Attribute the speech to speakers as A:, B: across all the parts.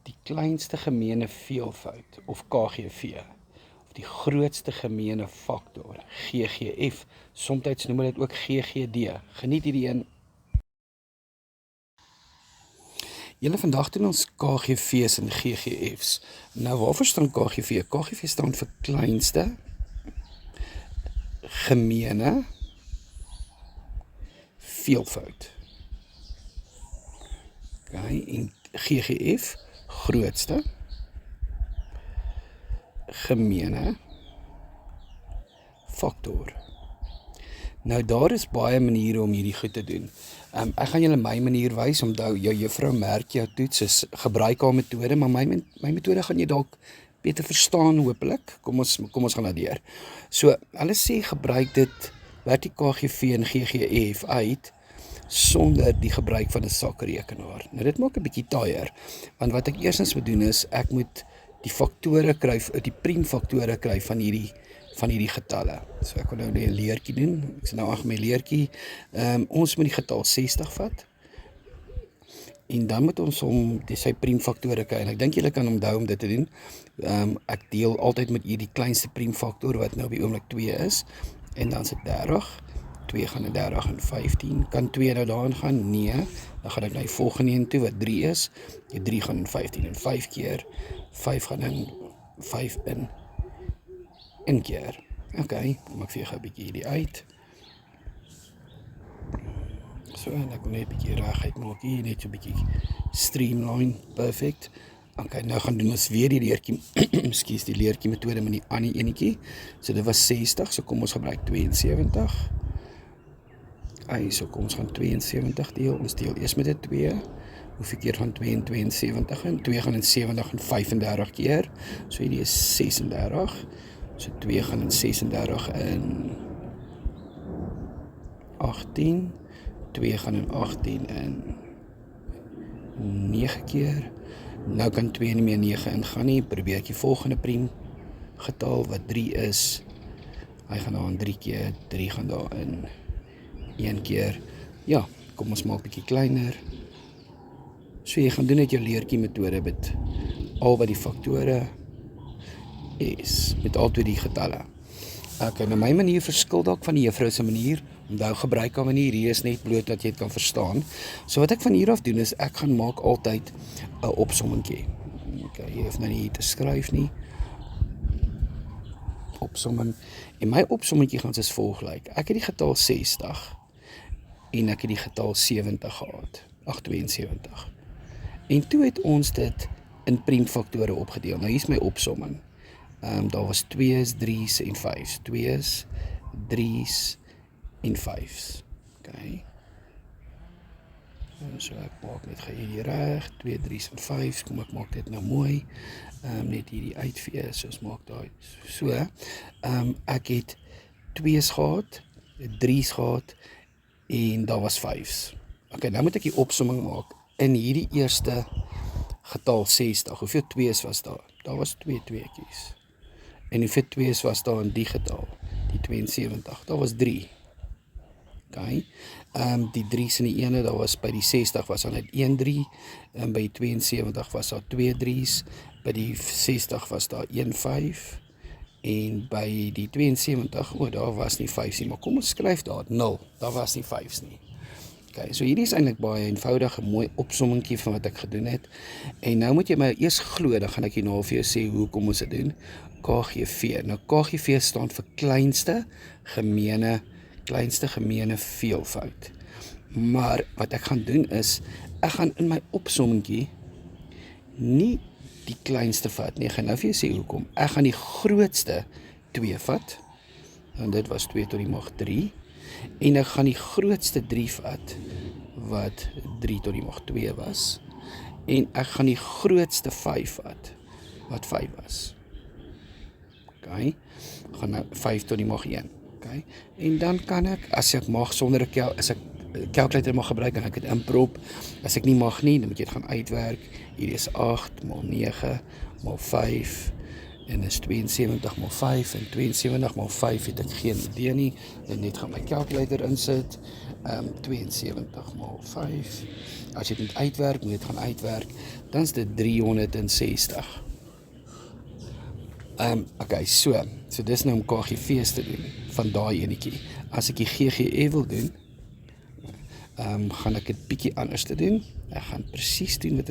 A: die kleinste gemeene veelvoud, of KGV, of die grootste gemeene faktor, GGF, soms noem hulle dit ook GGD. Geniet hierdie een. Julle vandag doen ons KGV's en GGF's. Nou waarvoor staan KGV? KGV staan vir kleinste gemeene veelvoud. Okay, en GGF, grootste gemeene faktor. Nou daar is baie maniere om hierdie goed te doen. Ek gaan julle my manier wys, onthou jou juffrou merk jou toets, is gebruik haar metode, maar my metode gaan jy dalk beter verstaan hopelik. Kom ons gaan nou deur. So, hulle sê gebruik dit, werk die KGV en GGF uit, sonder die gebruik van 'n sakrekenaar. Nou dit maak 'n bietjie taaier, want wat ek eerstens moet doen is, ek moet die faktore kry, die priemfaktore kry van hierdie getalle. So ek wil nou 'n leertjie doen. Ek sê nou ag my leertjie. Ons moet die getal 60 vat. En dan moet ons sy priemfaktore kry. En ek dink julle kan onthou om dit te doen. Ek deel altyd met hierdie kleinste priemfaktor wat nou op die oomblik 2 is. En dan sit 30. 2 gaan in 30 en 15. Kan 2 nou daarin gaan? Nee. Dan gaan ek na die volgende een toe wat 3 is. Die 3 gaan in 15 en 5 keer. 5 gaan in 5 in 1 keer. Okay, kom ek vee gou 'n bietjie hierdie uit. So, en ek wil net 'n bietjie regheid maak hier, net so 'n bietjie streamline, perfect. Okay, nou gaan doen ons weer die leertjie, ekskuus, die leertjie metode met die ander enetjie. So dit was 60, so kom ons gebruik 72. So kom ons gaan 72 deel, ons deel eers met 'n 2. Hoeveel keer gaan 2 en 72 in? 2 gaan in 70 en 35 keer. So hierdie is 36. So 2 gaan in 36 in 18. 2 gaan in 18 in 9 keer. Nou kan 2 nie meer 9 ingaan nie. Probeer ek die volgende priem getal wat 3 is. Hy gaan daar in 3 keer. 3 gaan daar in 1 keer. Ja, kom ons maak 'n bietjie kleiner. So jy gaan doen net jou leertjie metode met al wat die faktore is, met al twee die getalle. Okay, nou my manier verskil dalk van die juffrou se manier. Onthou gebruik haar manier, hier is net bloot dat jy dit kan verstaan. So wat ek van hier af doen is, ek gaan maak altyd 'n opsommingkie. Okay, jy hoef nou nie te skryf nie. Opsomming. En my opsommingkie gaan soos volg lyk. Ek het die getal 60 en ek het die getal 70 gehad. 72. En toe het ons dit in priemfaktore opgedeel. Nou hier is my opsomming. Daar was 2's, 3's en 5's. 2's, 3's en 5's. Okay. So ek maak net hierdie reg, 2, 3's en 5's. Kom ek maak dit nou mooi. Net hierdie uitvee, so ons maak daai. So, ek het 2's gehad, 3's gehad en daar was 5's. Okay, nou moet ek die opsomming maak. In hierdie eerste getal 60, hoeveel 2's was daar? Daar was 2 tweeetjies. En hoeveel 2's was daar in die getal? Die 72, daar was 3. Okay. Die 3's in die ene, daar was by die 60 was daar net 1 3, en by die 72 was daar 2 3's, by die 60 was daar 1 5, en by die 72, daar was nie 5's nie, maar kom ons skryf daar 0, daar was nie 5's nie. Okay, so hierdie is eintlik baie eenvoudig, 'n mooi opsommingkie van wat ek gedoen het. En nou moet jy my eers glo, dan gaan ek hierna vir jou sê hoe kom ons dit doen. KGV. Nou KGV staan vir kleinste gemeene veelvoud. Maar wat ek gaan doen is, ek gaan in my opsommingkie nie die kleinste vat nie. Ek gaan nou vir jou sê hoekom. Ek gaan die grootste 2 vat. En dit was 2 tot die mag 3. En ek gaan die grootste 3 vat, wat 3 tot die mag 2 was. En ek gaan die grootste 5 vat, wat 5 was. Okay, ek gaan nou 5 tot die mag 1. Okay, en dan kan ek, as ek mag sonder as ek calculator mag gebruik, kan ek dit inprop. As ek nie mag nie, dan moet jy dit gaan uitwerk. Hier is 8 maal 9 maal 5 en is 72 maal 5 en 72 maal 5 het ek geen idee nie, en net gaan my calculator insit, 72 maal 5, as jy dit moet uitwerk, moet dit gaan uitwerk, dan is dit 360. Okay, so dis nou om KGV's te doen, van daai enetjie. As ek die GGE wil doen, gaan ek dit bietjie anders te doen. Ek gaan presies doen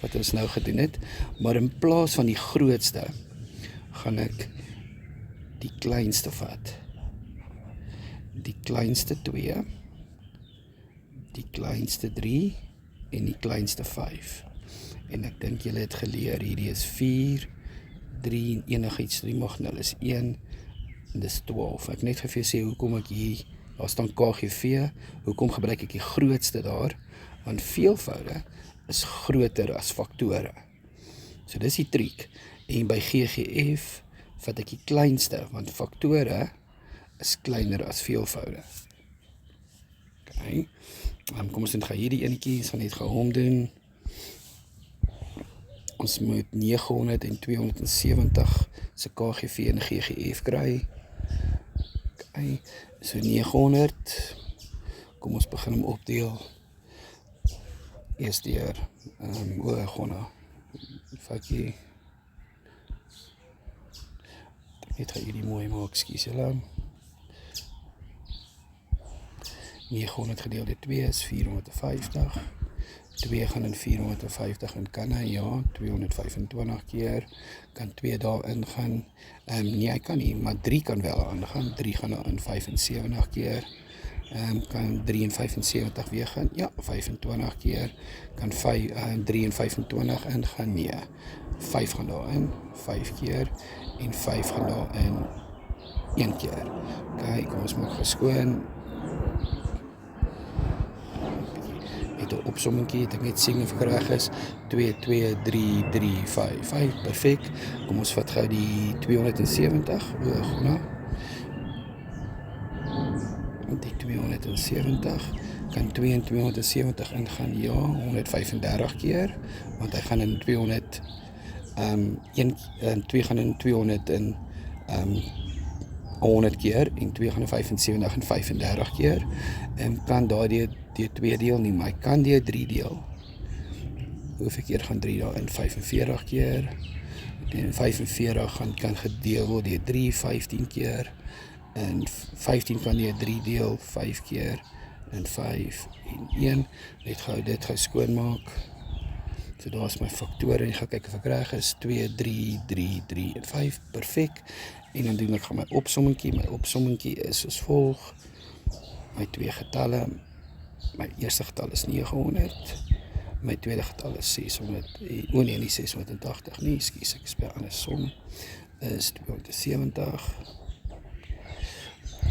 A: wat ons nou gedoen het, maar in plaas van die grootste, gaan ek die kleinste vat. Die kleinste 2, die kleinste 3 en die kleinste 5. En ek dink julle het geleer, hierdie is 4, 3 en enigiets, 3 mag 0 is 1, en dis 12. Ek net vir jou sê, hoekom ek hier, daar staan KGV, hoekom gebruik ek die grootste daar, want veelvoude is groter as faktore. So dis die triek, en by GGF vat ek die kleinste, want faktore is kleiner as veelvoude. Okay. Kom ons gaan hierdie enetjie, ons gaan net gehom doen. Ons moet 900 en 270 se KGV en GGF kry. Okay. So 900, kom ons begin om opdeel. Eers deur, gonna, fakkie. Net gaan hierdie mooi maak, ekskuus julle. 900 gedeeld deur 2 is 450. 2 gaan in 450 in kan hy, ja, 225 keer, kan 2 daarin gaan, nee, hy kan nie, maar 3 kan wel aangaan, 3 gaan in 75 keer, kan 3 en 75 weer gaan, ja, 25 keer, kan 3 en 25 ingaan, nee, 5 gaan daarin, 5 keer, en 5 gaan daarin, 1 keer. Kijk, kom ons maak geskoon, het 'n opsommingkie, het ek net sien of ek reg is, 2, 2, 3, 3, 5, 5, perfect. Kom ons vat gou die 270, gonna. Die 270, kan 2 en 270 ingaan, ja, 135 keer, want hy gaan in 200, 2 gaan in 200 in 100 keer, en 2 gaan in 75 en 35 keer, en kan daar die 2 deel nie, maar hy kan die 3 deel. Hoeveel keer gaan 3 daar in? 45 keer, en 45 kan gedeel word deur 3, 15 keer, en 15 kan die 3 deel, 5 keer, en 5, en 1, net gou dit gou skoonmaak, so daar is my faktore, en ek gaan kyk of ek reg is, 2, 3, 3, 3, en 5, perfect, en dan doen ek gaan my opsommingkie is soos volg, my 2 getalle, my eerste getal is 900, my tweede getal is 600, nee, nie 680 nie, ekskuus, ek is by 'n ander som, is 270,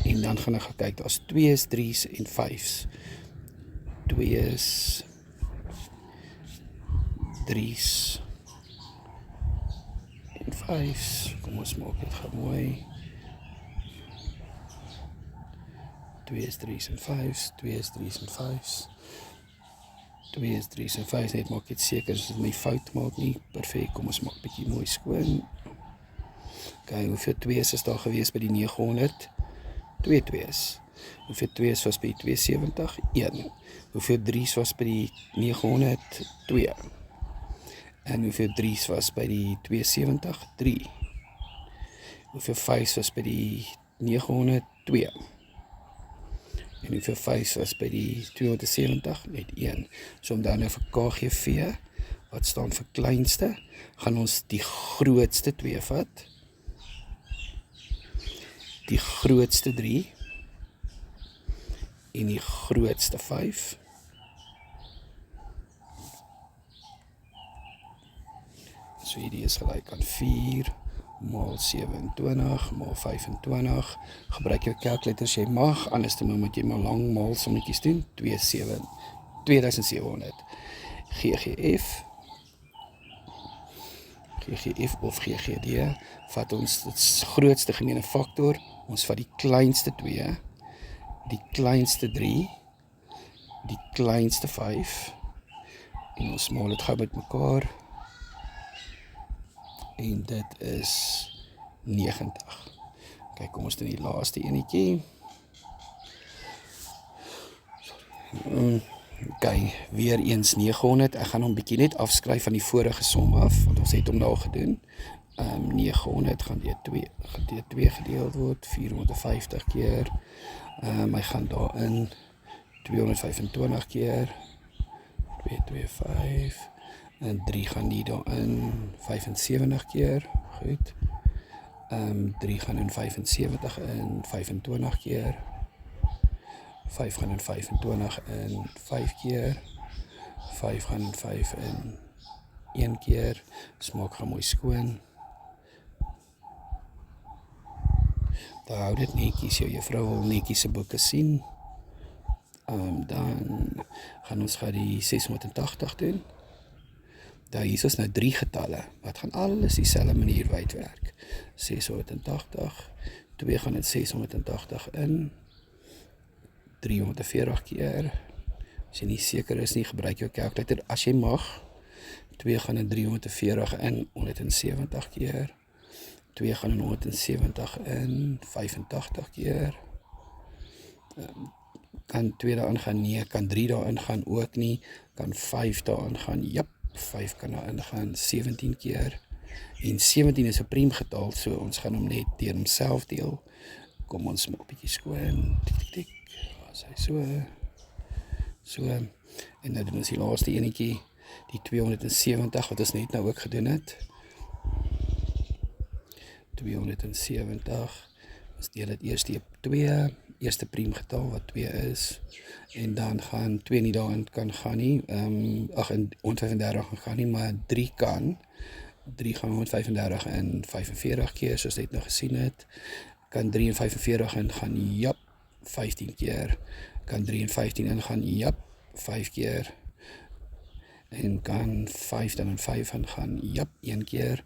A: en dan gaan ek gaan kyk, daar's 2's, 3's en 5's, 2's, 3's en 5's, kom ons maak dit gou mooi, 2's, 3's en 5's, 2's, 3's en 5's, 2's, 3's en 5's, net maak dit seker, as dit nie fout maak nie, perfect, kom ons maak bietjie mooi skoon, okay, hoeveel 2's is daar gewees by die 900? 2 2's, hoeveel 2's was by die 270? 1, hoeveel 3's was by die 900? 2, en hoeveel 3's was by die 270? 3, hoeveel 5's was by die 900? 2, en hoeveel 5's was by die 270? Net 1. So om dan nou vir KGV, wat staan vir kleinste, gaan ons die grootste 2 vat, die grootste 3, en die grootste 5, so hierdie is gelyk aan 4, maal 27, maal 25, gebruik jou calculator as jy mag, anders moet jy maar lang maal sommetjies doen, 2700, GGF of GGD, vat ons die grootste gemeene faktor, ons vat die kleinste 2, die kleinste 3, die kleinste 5, en ons maal dit gou met mekaar, en dit is 90. Kyk, kom ons doen die laaste enetjie. Okay, weer eens 900. Ek gaan hom bietjie net afskryf van die vorige som af, want ons het hom nou al gedoen. 900 gaan deur 2 gedeeld word, 450 keer. Hy gaan daarin 225 keer, 225, en 3 gaan die daarin 75 keer, goed. 3 gaan in 75 in 25 keer, 5 gaan in 25 in 5 keer, 5 gaan in 5 in 1 keer, smaak gaan mooi skoon. Daar hou dit netjies, jou juffrou wil netjies se boeke sien. Dan gaan ons die 680 doen. Daar hier is nou 3 getalle, wat gaan alles dieselfde manier uitwerk. 680, 2 gaan in 680 in, 340 keer. As jy nie seker is nie, gebruik jou calculator as jy mag. 2 gaan in 340 in, 170 keer. 2 gaan in 170 in, 85 keer. Kan 2 daarin gaan? Nee. Kan 3 daarin gaan? Ook nie. Kan 5 daarin gaan? Jap, 5 kan daarin gaan, 17 keer. En 17 is 'n priemgetal, so ons gaan hom net deur homself deel. Kom ons maak 'n bietjie skoon. Tik tik tik. As hy so. En nou doen ons die laaste enetjie, die 270 wat ons net nou ook gedoen het. 270. Ons deel dit eers deur 2, eerste priemgetal wat 2 is, en dan gaan 2 nie daarin kan gaan nie, in 135 gaan nie, maar 3 kan. 3 gaan 135 in 45 keer, soos dit nou gesien het. Kan 3 en 45 in gaan, jap, 15 keer. Kan 3 en 15 in gaan, jap, 5 keer. En kan 5 dan in 5 in gaan, jap, 1 keer.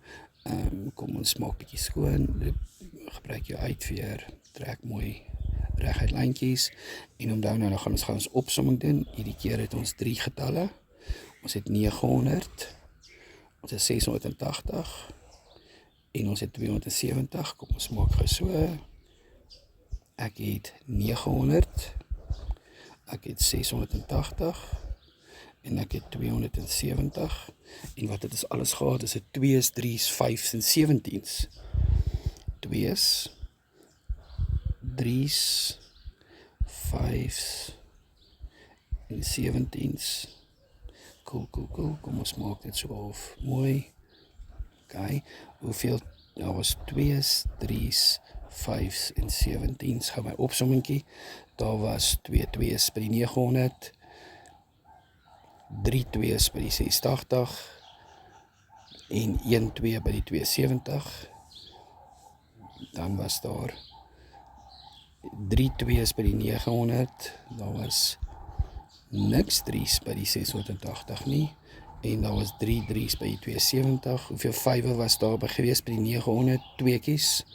A: Kom ons maak bietjie skoon, gebruik jou uitveer, trek mooi reguit lyntjies, en onthou nou gaan ons opsomming doen. Hierdie keer het ons 3 getalle, ons het 900, ons het 680, en ons het 270, kom ons maak gou so. Ek het 900, ek het 680, en ek het 270, en wat het is alles gehad, is 'n 2's, 3's, 5's en 17's. 2's, 3's, 5's en 17's. Cool, kom ons maak dit so half mooi. Okay, hoeveel, daar was 2's, 3's, 5's en 17's, gaan my opsommingkie, daar was 2 2's by die 900, 3 2's by die 680, en 1 2 by die 270, dan was daar 3 2's by die 900, daar was niks 3's by die 680 nie, en daar was 3 3's by die 270, hoeveel 5'e was daar by gewees by die 900, 2 kies,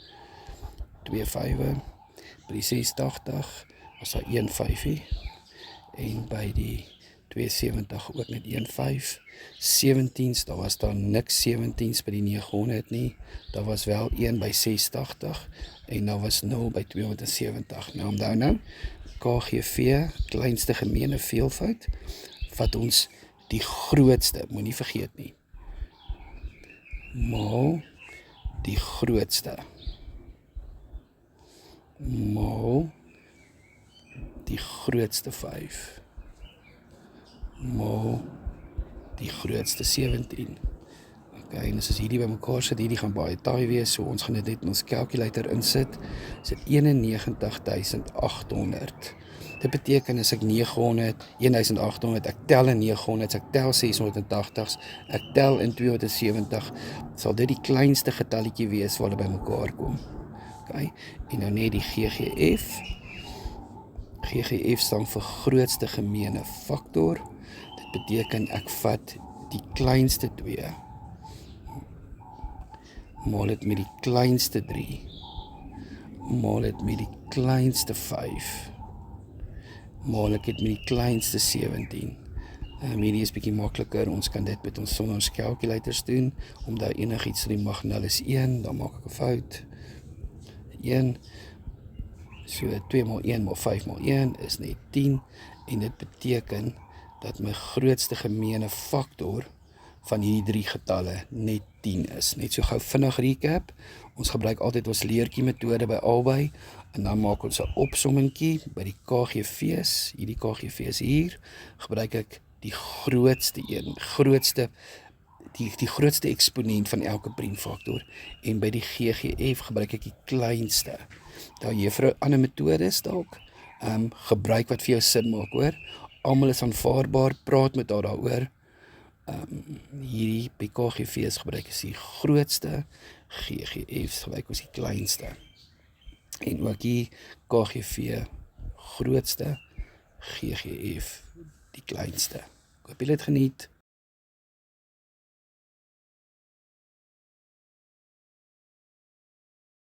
A: 2 5'e, by die 680 was daar 1 5'ie, en by die 270 ook net 1 5, 17's, daar was daar niks 17's by die 900 nie, daar was wel 1 by 680, en daar was 0 by 270. Nou onthou nou, KGV, kleinste gemeene veelvoud, wat ons die grootste, moet nie vergeet nie, maal die grootste, maal die grootste 5, maal die grootste 17. Okay, en as ons hierdie by mekaar sit, hierdie gaan baie taai wees, so ons gaan dit net in ons calculator insit, sit 91.800. Dit beteken as ek 1800, ek tel in 900, ek tel 680, ek tel in 270, sal dit die kleinste getalletjie wees wat by mekaar kom. Okay, en nou net die GGF. GGF staan vir grootste gemeene faktor. Dit beteken ek vat die kleinste 2, maal dit met die kleinste 3, maal dit met die kleinste 5, maal ek dit met die kleinste 17, Hierdie is bietjie makliker, ons kan dit met ons sonder ons calculators doen, omdat enigiets die mag 0 is 1, dan maak ek 'n fout. 1, so 2 maal 1 maal 5 maal 1 is net 10, en dit beteken dat my grootste gemeene faktor van hierdie 3 getalle net 10 is. Net so gou vinnig recap, ons gebruik altyd ons leertjie metode by albei, en dan maak ons 'n opsommingkie by die KGV's, hierdie KGV's hier, gebruik ek die grootste een, die grootste eksponent van elke priemfaktor, en by die GGF gebruik ek die kleinste. Daar juffrou ander metodes dalk, gebruik wat vir jou sin maak, hoor. Almal is aanvaarbaar, praat met haar daaroor. Hierdie by KGV's gebruik is die grootste, GGF's gebruik is die kleinste. En ook die KGV grootste, GGF die kleinste. Ek hoop julle het geniet.